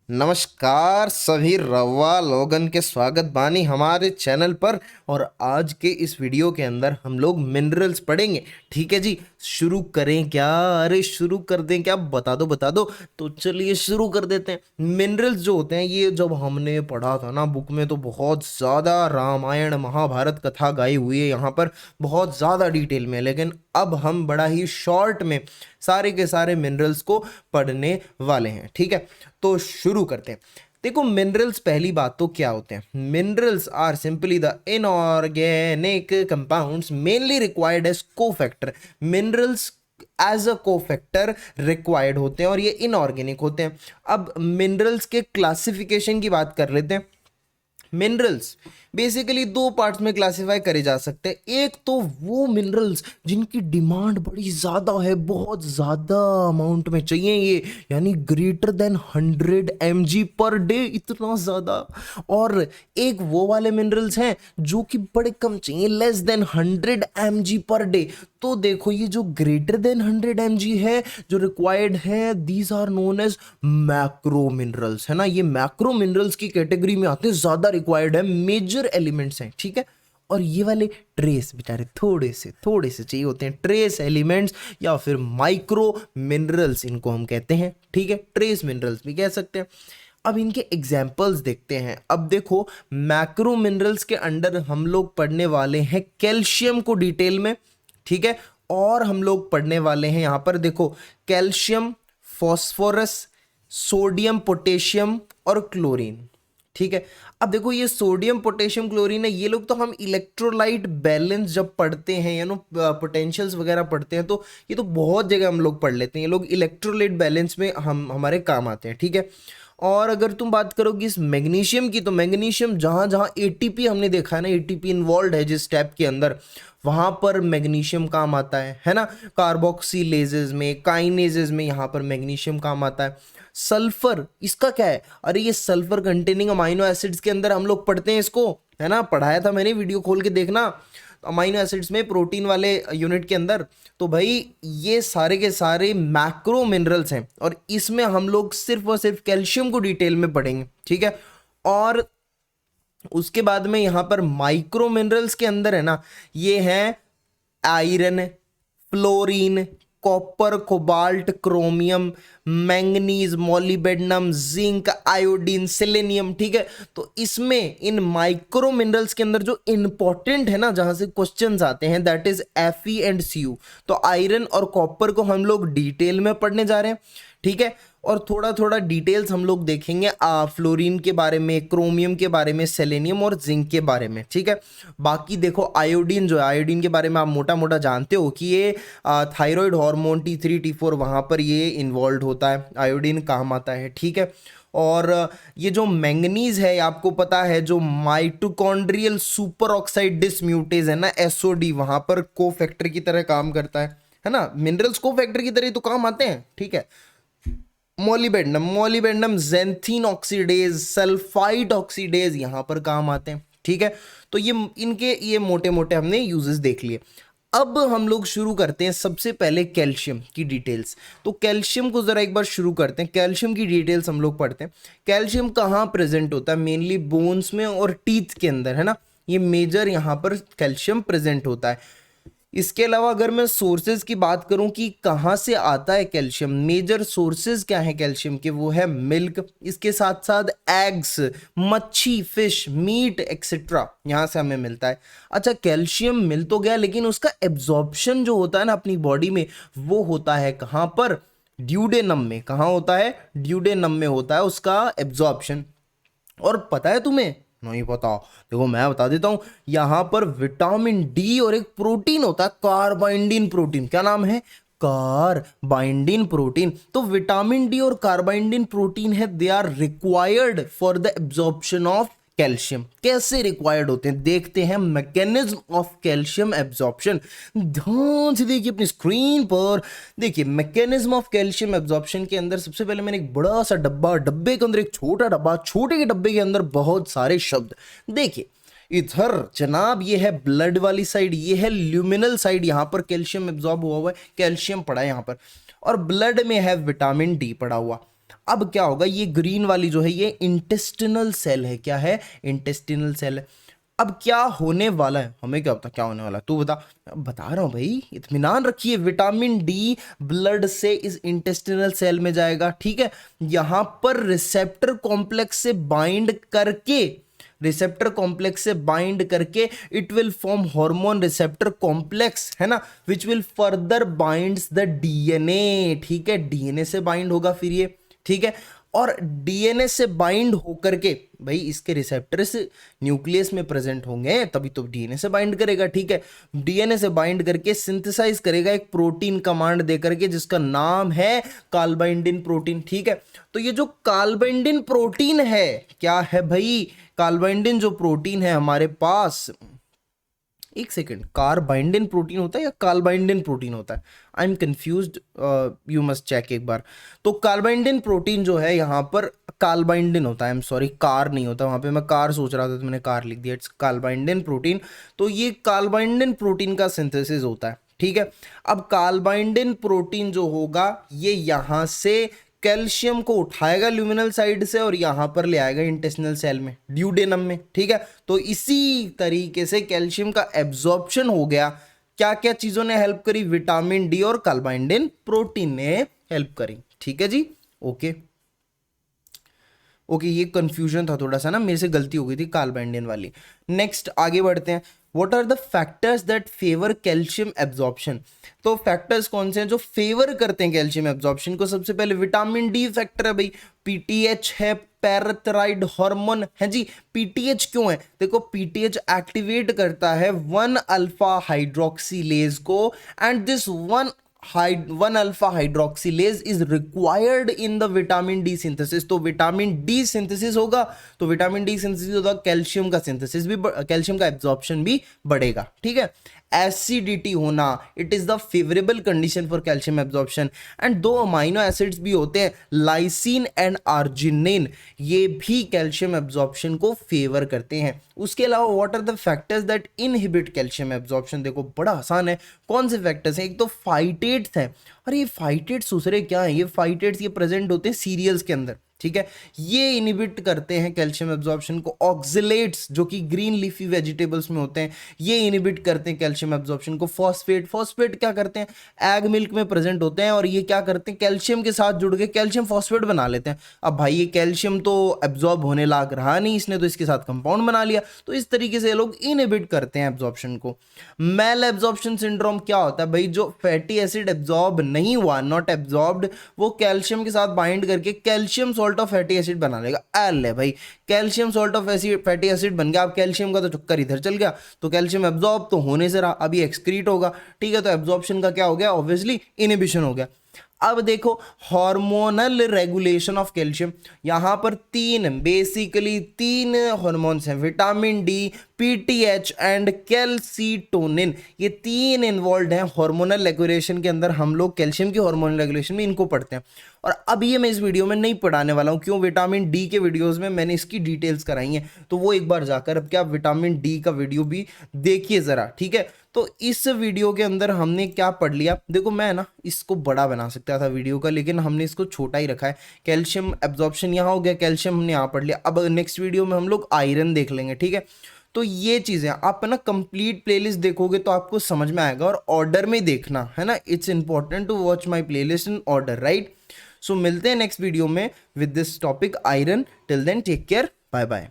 नमस्कार सभी रवा लोगन के स्वागत बानी हमारे चैनल पर। और आज के इस वीडियो के अंदर हम लोग मिनरल्स पढ़ेंगे। ठीक है जी, शुरू करें क्या? अरे शुरू कर दें क्या? बता दो। तो चलिए शुरू कर देते हैं। मिनरल्स जो होते हैं ये जब हमने पढ़ा था ना बुक में, तो बहुत ज़्यादा रामायण महाभारत कथा गाई हुई है यहाँ पर, बहुत ज़्यादा डिटेल में। लेकिन अब हम बड़ा ही शॉर्ट में सारे के सारे मिनरल्स को पढ़ने वाले हैं। ठीक है, तो शुरू करते हैं। देखो, मिनरल्स पहली बात तो क्या होते हैं? Minerals are simply the inorganic compounds mainly required as cofactor. Minerals as a cofactor required होते हैं और ये इनऑर्गेनिक होते हैं। अब मिनरल्स के क्लासिफिकेशन की बात कर लेते हैं। मिनरल्स बेसिकली दो पार्ट्स में क्लासिफाई करे जा सकते हैं। एक तो वो मिनरल्स जिनकी डिमांड बड़ी ज़्यादा है, बहुत ज़्यादा अमाउंट में चाहिए ये, यानी greater than 100 mg per day, इतना ज़्यादा। और एक वो वाले मिनरल्स हैं जो कि बड़े कम चाहिए, less than 100 mg per day. तो देखो, ये जो ग्रेटर देन 100 mg है, जो रिक्वायर्ड है, these are known as macro minerals, है ना। ये मैक्रो मिनरल्स की कैटेगरी में आते हैं, ज़्यादा रिक्वायर्ड है, मेजर एलिमेंट्स हैं। ठीक है, और ये वाले ट्रेस बेचारे थोड़े से चाहिए होते हैं, ट्रेस एलिमेंट्स या फिर माइक्रो मिनरल्स इनको हम कहते हैं। ठीक है, ट्रेस मिनरल्स भी कह सकते हैं। अब इनके एग्जाम्पल्स देखते हैं। अब देखो, मैक्रो मिनरल्स के अंडर हम लोग पढ़ने वाले हैं कैल्शियम को डिटेल में। ठीक है, और हम लोग पढ़ने वाले हैं यहाँ पर, देखो, कैल्शियम, फॉस्फोरस, सोडियम, पोटेशियम और क्लोरीन। ठीक है, अब देखो, ये सोडियम पोटेशियम क्लोरीन है, ये लोग तो हम इलेक्ट्रोलाइट बैलेंस जब पढ़ते हैं, या नो पोटेंशियल्स वगैरह पढ़ते हैं, तो ये तो बहुत जगह हम लोग पढ़ लेते हैं। ये लोग इलेक्ट्रोलाइट बैलेंस में हमारे काम आते हैं। ठीक है, और अगर तुम बात करोगे इस मैग्नीशियम की, तो मैग्नीशियम जहाँ जहाँ एटीपी हमने देखा है ना, एटीपी इन्वॉल्व है जिस स्टेप के अंदर, वहाँ पर मैग्नीशियम काम आता है ना। कार्बोक्सीलेजेस में, काइनेजेस में यहाँ पर मैग्नीशियम काम आता है। सल्फर, इसका क्या है? अरे ये सल्फर कंटेनिंग अमाइनो एसिड्स के अंदर हम लोग पढ़ते हैं इसको, है ना, पढ़ाया था मैंने, वीडियो खोल के देखना। अमाइनो एसिड्स में, प्रोटीन वाले यूनिट के अंदर। तो भाई ये सारे के सारे मैक्रो मिनरल्स हैं, और इसमें हम लोग सिर्फ और सिर्फ कैल्शियम को डिटेल में पढ़ेंगे। ठीक है, और उसके बाद में यहाँ पर माइक्रो मिनरल्स के अंदर है ना, ये है iron, fluorine, copper, cobalt, chromium, manganese, molybdenum, zinc, iodine, selenium. ठीक है, तो इसमें इन माइक्रो मिनरल्स के अंदर जो इंपॉर्टेंट है ना, जहां से क्वेश्चंस आते हैं, that is Fe and Cu। तो आयरन और कॉपर को हम लोग डिटेल में पढ़ने जा रहे हैं। ठीक है, और थोड़ा थोड़ा डिटेल्स हम लोग देखेंगे फ्लोरीन के बारे में, क्रोमियम के बारे में, सेलेनियम और जिंक के बारे में। ठीक है, बाकी देखो, आयोडीन जो है, आयोडीन के बारे में आप मोटा मोटा जानते हो कि ये थायराइड हार्मोन T3 T4 वहाँ पर ये इन्वॉल्व होता है, आयोडीन काम आता है। ठीक है, और ये जो मैंगनीज है, आपको पता है, जो माइटोकॉन्ड्रियल सुपर ऑक्साइड डिसम्यूटेज है ना, SOD, वहाँ पर को फैक्टर की तरह काम करता है ना। मिनरल्स को फैक्टर की तरह तो काम आते हैं। ठीक है, molybdenum xanthine oxidase, sulphide oxidase यहाँ पर काम आते हैं। ठीक है, तो ये इनके ये मोटे मोटे हमने यूजेस देख लिए। अब हम लोग शुरू करते हैं सबसे पहले कैल्शियम की डिटेल्स। तो कैल्शियम को ज़रा एक बार शुरू करते हैं, कैल्शियम की डिटेल्स हम लोग पढ़ते हैं। कैल्शियम कहाँ प्रेजेंट होता है? मेनली बोन्स में और टीथ के अंदर, है ना। ये मेजर यहाँ पर कैल्शियम प्रेजेंट होता है। इसके अलावा अगर मैं सोर्सेज की बात करूं कि कहाँ से आता है कैल्शियम, मेजर सोर्सेज क्या है कैल्शियम के? वो है मिल्क, इसके साथ साथ एग्स, मच्छी, फिश, मीट एक्सेट्रा, यहाँ से हमें मिलता है। अच्छा, कैल्शियम मिल तो गया, लेकिन उसका एब्जॉर्प्शन जो होता है ना अपनी बॉडी में, वो होता है कहाँ पर? ड्यूडेनम में। कहाँ होता है? ड्यूडेनम में होता है उसका एब्जॉर्प्शन। और पता है तुम्हें? नहीं पता? देखो मैं बता देता हूं, यहां पर विटामिन डी और एक प्रोटीन होता है, कार्बाइंडिन प्रोटीन। क्या नाम है? Calbindin protein. तो विटामिन डी और कार्बाइंडिन प्रोटीन है, they are required for the absorption of calcium. कैसे रिक्वायर्ड होते हैं देखते हैं, मैकेनिज्म ऑफ कैल्शियम एब्जॉर्प्शन। ध्यान से देखिए अपनी स्क्रीन पर, देखिए मैकेनिज्म ऑफ कैल्शियम एब्जॉर्प्शन के अंदर सबसे पहले मैंने एक बड़ा सा डब्बा, डब्बे के अंदर एक छोटा डब्बा, छोटे के डब्बे के अंदर बहुत सारे शब्द। देखिए इधर जनाब ये है ब्लड वाली साइड, ये है ल्यूमिनल साइड, यहां पर कैल्शियम एब्जॉर्ब हुआ हुआ है, कैल्शियम पड़ा है यहां पर। और ब्लड में है विटामिन डी पड़ा हुआ। अब क्या होगा, ये ग्रीन वाली जो है ये इंटेस्टिनल सेल है। क्या है? इंटेस्टिनल सेल है। अब क्या होने वाला है, हमें क्या पता क्या होने वाला है, तू बता। बता रहा हूं भाई, इत्मीनान रखिए। विटामिन डी ब्लड से इस इंटेस्टिनल सेल में जाएगा, ठीक है। यहां पर रिसेप्टर कॉम्प्लेक्स से बाइंड करके, रिसेप्टर कॉम्प्लेक्स से बाइंड करके it will form hormone receptor complex, है ना, which will further binds the DNA, ठीक है। डीएनए से बाइंड होगा फिर ये, ठीक है। और डीएनए से बाइंड होकर के, भाई इसके रिसेप्टर्स न्यूक्लियस में प्रेजेंट होंगे तभी तो डीएनए से बाइंड करेगा, ठीक है। डीएनए से बाइंड करके सिंथेसाइज करेगा एक प्रोटीन कमांड देकर के, जिसका नाम है काल्बाइंडिन प्रोटीन, ठीक है। तो ये जो काल्बाइंडिन प्रोटीन है, क्या है भाई? काल्बाइंडिन जो प्रोटीन है हमारे पास, एक सेकेंड, कार्बाइंडिन प्रोटीन होता है या काल्बाइंडिन प्रोटीन होता है? I am confused, you must check एक बार। तो कार्बाइंडिन प्रोटीन जो है यहाँ पर काल्बाइंडिन होता है, आई एम सॉरी, कार नहीं होता, वहाँ पे मैं कार सोच रहा था तो मैंने कार लिख दिया, इट्स काल्बाइंडिन प्रोटीन। तो ये काल्बाइंडिन प्रोटीन का सिंथेसिस होता है, ठीक है। अब काल्बाइंडिन प्रोटीन जो होगा ये यहाँ से कैल्शियम को उठाएगा ल्यूमिनल साइड से और यहां पर ले आएगा इंटेस्टिनल सेल में, ड्यूडेनम में, ठीक है। तो इसी तरीके से कैल्शियम का एब्जॉर्प्शन हो गया। क्या क्या चीजों ने हेल्प करी? विटामिन डी और काल्बाइंडिन प्रोटीन ने हेल्प करी, ठीक है जी। ओके ओके, ये कंफ्यूजन था थोड़ा सा ना, मेरे से गलती हो गई थी काल्बाइंडिन वाली। नेक्स्ट आगे बढ़ते हैं। What are the factors that favour calcium absorption? तो फैक्टर्स कौन से हैं जो फेवर करते हैं कैल्शियम एब्जॉर्प्शन को? सबसे पहले विटामिन डी फैक्टर है भाई, पीटीएच है, पैराथायरॉइड हार्मोन है जी। पीटीएच क्यों है? देखो पीटीएच एक्टिवेट करता है 1 अल्फा हाइड्रोक्सीलेज को, and this 1 alpha hydroxylase is required in the vitamin D synthesis. तो विटामिन डी सिंथेसिस होगा, तो विटामिन डी सिंथेसिस होगा, कैल्शियम का सिंथेसिस भी, कैल्शियम का एब्जॉर्प्शन भी बढ़ेगा, ठीक है। एसिडिटी होना, it is the favourable condition for calcium absorption. And 2 amino acids भी होते हैं, लाइसिन एंड आर्जिनिन, ये भी कैल्शियम एब्जॉर्प्शन को फेवर करते हैं। उसके अलावा what are the factors that inhibit calcium absorption? देखो बड़ा आसान है, कौन से फैक्टर्स हैं? एक तो फाइटेट्स हैं। अरे ये फाइटेट्स दूसरे क्या है? ये फाइटेट्स ये प्रेजेंट होते हैं सीरियल्स के अंदर, ठीक है। ये इनहिबिट करते हैं कैल्शियम एब्जॉर्प्शन को। ऑक्सलेट्स जो कि ग्रीन लीफी वेजिटेबल्स में होते हैं, ये इनहिबिट करते हैं कैल्शियम एब्जॉर्प्शन को। फॉस्फेट, फॉस्फेट क्या करते हैं? एग मिल्क में प्रेजेंट होते हैं और ये क्या करते हैं? कैल्शियम के साथ जुड़ के कैल्शियम फॉस्फेट बना लेते हैं। अब भाई ये कैल्शियम तो एब्जॉर्ब होने लायक रहा नहीं, इसने तो इसके साथ कंपाउंड बना लिया। तो इस तरीके से ये लोग इनहिबिट करते हैं एब्जॉर्प्शन को। मेल एब्जॉर्प्शन सिंड्रोम क्या होता है भाई? जो फैटी एसिड एब्जॉर्ब नहीं हुआ, नॉट एब्जॉर्ब्ड, वो कैल्शियम के साथ बाइंड करके calcium salt of fatty acid बना लेगा। अरे भाई calcium salt of fatty acid बन गया, अब कैल्शियम का तो चक्कर इधर चल गया, तो कैल्शियम एब्जॉर्ब तो होने से रहा, अभी एक्सक्रीट होगा, ठीक है। तो एब्जॉर्प्शन का क्या हो गया? ऑब्वियसली इनहिबिशन हो गया। अब देखो हार्मोनल रेगुलेशन ऑफ कैल्शियम, यहां पर बेसिकली तीन हार्मोन्स हैं, vitamin D, PTH and calcitonin, ये तीन इन्वॉल्व हैं हार्मोनल रेगुलेशन के अंदर। हम लोग कैल्शियम की हार्मोनल रेगुलेशन में इनको पढ़ते हैं, और अब ये मैं इस वीडियो में नहीं पढ़ाने वाला हूं। क्यों? विटामिन डी के वीडियोस में मैंने इसकी डिटेल्स कराई हैं, तो वो एक बार जाकर अब क्या विटामिन डी का वीडियो भी देखिए जरा, ठीक है। तो इस वीडियो के अंदर हमने क्या पढ़ लिया? देखो मैं ना इसको बड़ा बना सकता था वीडियो का, लेकिन हमने इसको छोटा ही रखा है। कैल्शियम एब्जॉर्प्शन यहाँ हो गया, कैल्शियम हमने यहाँ पढ़ लिया। अब नेक्स्ट वीडियो में हम लोग आयरन देख लेंगे, ठीक है। तो ये चीज़ें आप ना कंप्लीट प्लेलिस्ट देखोगे तो आपको समझ में आएगा, और ऑर्डर में देखना है ना। It's important to watch my playlist in order, right. So मिलते हैं नेक्स्ट वीडियो में with this topic iron. Till then take care, bye bye.